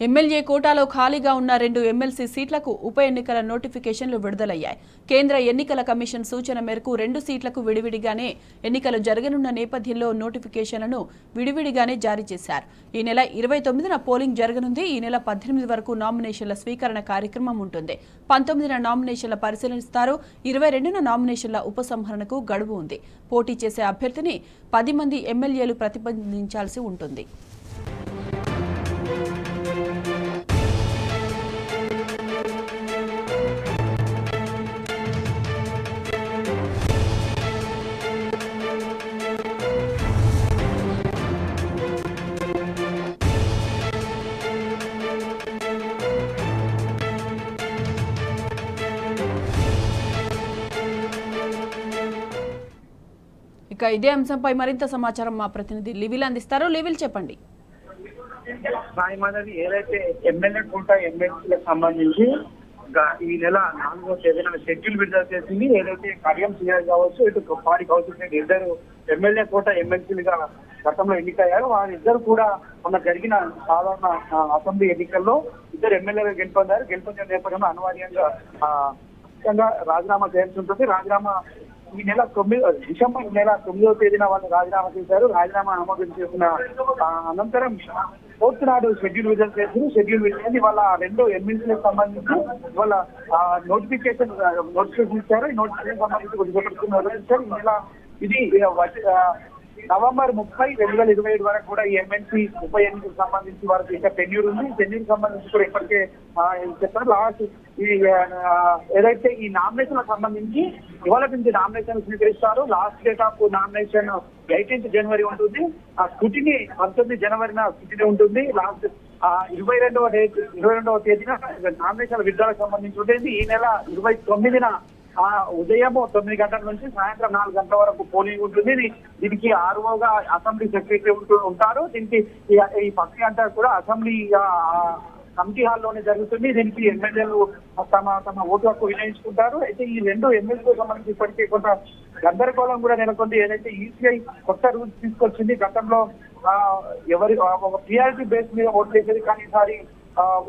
MLA కోటాలో ఖాళీగా ఉన్న 2 ఎమ్మెల్సీ సీట్లకు ఉప ఎన్నికల నోటిఫికేషన్లు విడుదలయ్యాయి. కేంద్ర ఎన్నికల కమిషన్ సూచన మేరకు 2 సీట్లకు విడివిడిగానే ఎన్నికలు జరగనున్న నేపథ్యంలో నోటిఫికేషన్లను విడివిడిగానే జారీ చేశారు. ఈ నెల 29న పోలింగ్ జరగనుంది. ఈ నెల 18 వరకు నామినేషన్ల స్వీకరణ కార్యక్రమం ఉంటుంది. 19న నామినేషన్ల పరిశీలిస్తారు. 22న నామినేషన్ల ఉపసంహరణకు గడువు ఉంది. పోటీ చేసే అభ్యర్థిని 10 మంది ఎమ్మెల్యేలు ప్రతిపాదించాల్సి ఉంటుంది. ఇక ఇదే అంశంపై మరింత సమాచారం మా ప్రతినిధి లివిల్ అందిస్తారు. లివిల్ చెప్పండి. ఏదైతే ఎమ్మెల్యే కోట ఎమ్మెల్సీలకు సంబంధించి ఈ నెల 4వ తేదీన షెడ్యూల్ విడుదల చేసింది. ఏదైతే కడియం సీఆర్ కావచ్చు, ఇటు పాడి కౌశల్ రెడ్డి ఇద్దరు ఎమ్మెల్యే కోట ఎమ్మెల్సీలుగా గతంలో ఎన్నికయ్యారు. వారిద్దరు కూడా మొన్న జరిగిన సాధారణ అసెంబ్లీ ఎన్నికల్లో ఇద్దరు ఎమ్మెల్యేలు గెలుపొందిన నేపథ్యంలో అనివార్యంగా రాజీనామా చేయాల్సి ఉంటుంది. రాజీనామా ఈ నెల డిసెంబర్ నెల 9వ తేదీన వాళ్ళు రాజీనామా చేశారు. రాజీనామా ఆమోదం చేసిన అనంతరం 4th నాడు షెడ్యూల్ విడుదల చేసింది. షెడ్యూల్ విడుదల వాళ్ళ 2 ఎమ్మెల్సీలకు సంబంధించి వాళ్ళ నోటిఫికేషన్ ఇచ్చారు. ఈ నోటిఫికేషన్ సంబంధించి ఇచ్చారు. ఈ నెల ఇది నవంబర్ 30, 2027 వరకు కూడా ఈ ఎమ్మెల్సీ ఉప ఎన్నికలకు సంబంధించి వారికి ఇంకా టెన్యూర్ ఉంది. టెన్యూర్ సంబంధించి కూడా ఇప్పటికే చెప్పారు. లాస్ట్ ఏదైతే ఈ నామినేషన్ సంబంధించి ఇవాళ నుంచి నామినేషన్ స్వీకరిస్తారు. Last date of nomination 18th జనవరి ఉంటుంది. ఆ స్కూటీని 19 జనవరిన స్కూటీని ఉంటుంది. లాస్ట్ 22వ తేదీన నామినేషన్ విడుదలకు సంబంధించి ఉంటుంది. ఈ నెల 29న ఉదయం 9 గంటల నుంచి సాయంత్రం 4 గంటల వరకు పోలింగ్ ఉంటుంది. దీనికి ఆర్ఓగా అసెంబ్లీ సెక్రటరీ ఉంటారు. దీనికి ఈ ప్రక్రియ అంతా కూడా అసెంబ్లీ కమిటీ హాల్లోనే జరుగుతుంది. దీనికి ఎమ్మెల్యేలు తమ ఓటు హక్కు వినియోగించుకుంటారు. అయితే ఈ 2 ఎమ్మెల్యేలకు సంబంధించి ఇప్పటికీ కొంత గందరగోళం కూడా నెలకొంది. ఏదైతే ఈసీఐ కొత్త రూల్స్ తీసుకొచ్చింది. గతంలో ఒక ప్రియారిటీ బేస్ మీద ఓటు వేసేది, కానీ ఈసారి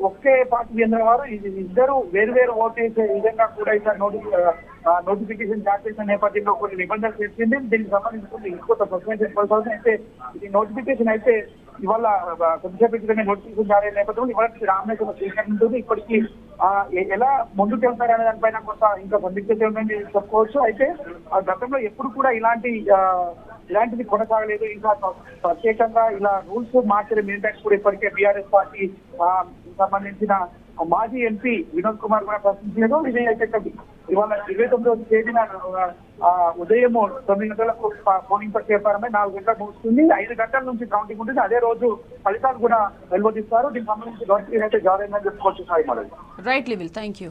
ఒకే పార్టీ చెందిన వారు ఇద్దరు వేరు ఓటు వేసే విధంగా కూడా ఈసారి నోటిఫికేషన్ జారీ చేసిన నేపథ్యంలో కొన్ని నిబంధనలు చేసింది. దీనికి సంబంధించి ఇంకొక సస్పెన్షన్ కొనసాగుతుంది. అయితే ఈ నోటిఫికేషన్ అయితే ఇవాళ కొద్దిసేపు నోటిఫికేషన్ జారీ అయిన నేపథ్యంలో ఇవాళ నామినేషన్ స్వీకరణ ఉంటుంది. ఇప్పటికీ ఎలా ముందుకు వెళ్తారనే దానిపైన కొంత ఇంకా సందిగ్ధత ఉందని చెప్పుకోవచ్చు. అయితే గతంలో ఎప్పుడు కూడా ఇలాంటిది కొనసాగలేదు. ఇంకా ప్రత్యేకంగా ఇలా రూల్స్ మార్చిన మినిటాక్స్ కూడా ఇప్పటికే బీఆర్ఎస్ పార్టీ సంబంధించిన మాజీ ఎంపీ వినోద్ కుమార్ కూడా ప్రశ్నించలేదు. ఇది అయితే ఇవాళ 29వ తేదీన ఉదయం 9 గంటలకు పోలింగ్ ప్రక్రియ ప్రారంభమై 4 గంటలకు ముగుస్తుంది. 5 గంటల నుంచి కౌంటింగ్ ఉంటుంది. అదే రోజు ఫలితాలు కూడా వెలువడిస్తారు. దీనికి సంబంధించి గవర్నమెంట్ అయితే జారీ అయిందని చెప్పుకోవచ్చు. రైట్ లివిల్, థ్యాంక్ యూ.